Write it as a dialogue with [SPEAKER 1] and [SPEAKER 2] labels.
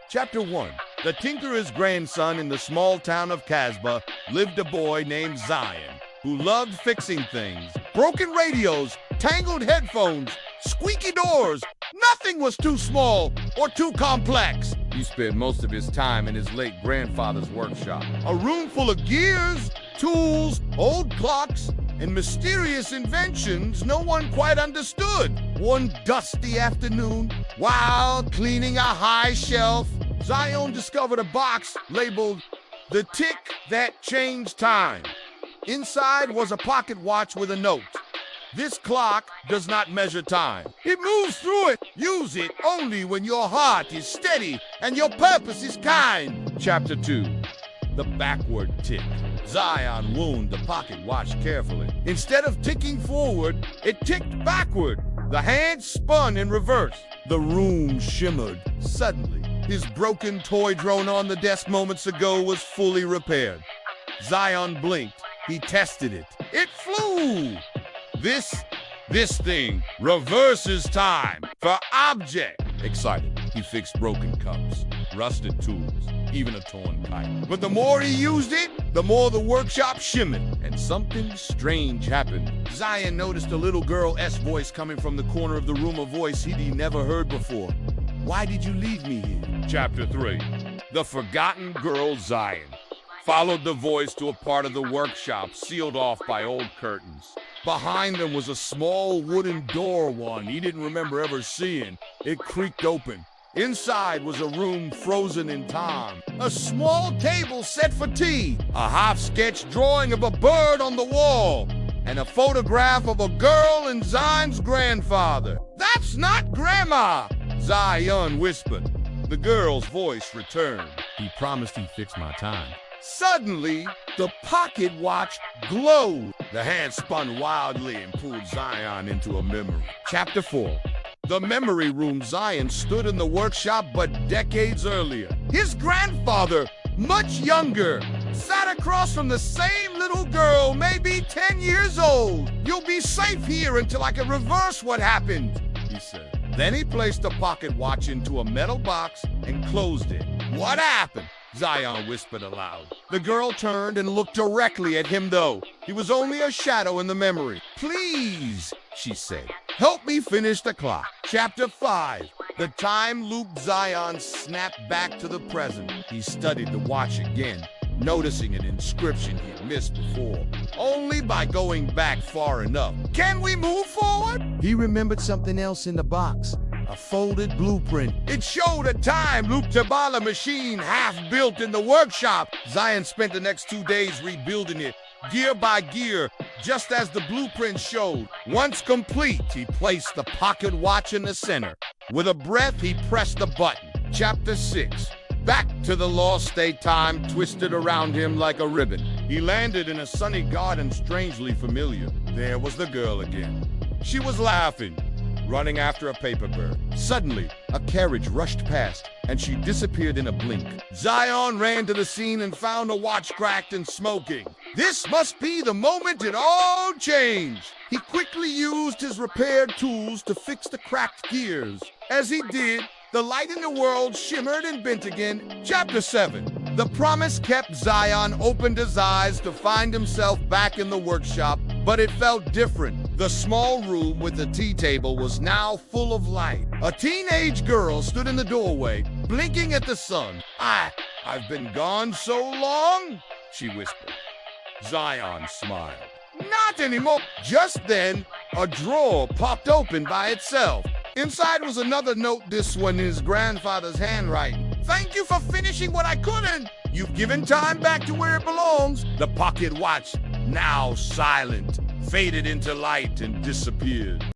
[SPEAKER 1] Chapter 1. The tinkerer's grandson in the small town of Casbah lived a boy named Zayan who loved fixing things. Broken radios, tangled headphones, squeaky doors. Nothing was too small or too complex. He spent most of his time in his late grandfather's workshop. A room full of gears, tools, old clocks, and mysterious inventions no one quite understood. One dusty afternoon, while cleaning a high shelf, Zayan discovered a box labeled "The Tick That Changed Time." Inside was a pocket watch with a note. "This clock does not measure time. It moves through it. Use it only when your heart is steady and your purpose is kind." Chapter 2. The backward tick. Zayan wound the pocket watch carefully. Instead of ticking forward, it ticked backward. The hand spun in reverse. The room shimmered. Suddenly, his broken toy drone on the desk moments ago was fully repaired. Zayan blinked. He tested it. It flew! This thing reverses time for object. Excited, he fixed broken cups, rusted tools, even a torn kite. But the more he used it, the more the workshop shimmered, and something strange happened. Zayan noticed a little girl's voice coming from the corner of the room, a voice he'd never heard before. "Why did you leave me here?" Chapter 3. The forgotten girl Zayan followed the voice to a part of the workshop sealed off by old curtains. Behind them was a small wooden door, one he didn't remember ever seeing. It creaked open. Inside was a room frozen in time. A small table set for tea, a half-sketched drawing of a bird on the wall, and a photograph of a girl and Zayan's grandfather. "That's not Grandma," Zayan whispered. The girl's voice returned. "He promised he'd fix my time." Suddenly, the pocket watch glowed. The hand spun wildly and pulled Zayan into a memory. Chapter 4. The memory room. Zayan stood in the workshop but decades earlier. His grandfather, much younger, sat across from the same little girl, maybe 10 years old. "You'll be safe here until I can reverse what happened," he said. Then he placed the pocket watch into a metal box and closed it. "What happened?" Zayan whispered aloud. The girl turned and looked directly at him, though he was only a shadow in the memory. "Please," she said, "help me finish the clock." Chapter 5. The time loop. Zayan snapped back to the present. He studied the watch again, noticing an inscription he'd missed before, only by going back far enough. "Can we move forward?" He remembered something else in the box. A folded blueprint. It showed a time loop Tabala machine half-built in the workshop. Zayan spent the next 2 days rebuilding it, gear by gear, just as the blueprint showed. Once complete, he placed the pocket watch in the center. With a breath, he pressed the button. Chapter 6. Back to the lost state. Time twisted around him like a ribbon. He landed in a sunny garden, strangely familiar. There was the girl again. She was laughing, running after a paper bird. Suddenly, a carriage rushed past, and she disappeared in a blink. Zayan ran to the scene and found a watch cracked and smoking. This must be the moment it all changed. He quickly used his repaired tools to fix the cracked gears. As he did, the light in the world shimmered and bent again. Chapter 7. The promise kept. Zayan opened his eyes to find himself back in the workshop, but it felt different. The small room with the tea table was now full of light. A teenage girl stood in the doorway, blinking at the sun. I've been gone so long," she whispered. Zayan smiled. "Not anymore." Just then, a drawer popped open by itself. Inside was another note, this one in his grandfather's handwriting. "Thank you for finishing what I couldn't. You've given time back to where it belongs." The pocket watch, now silent, faded into light and disappeared.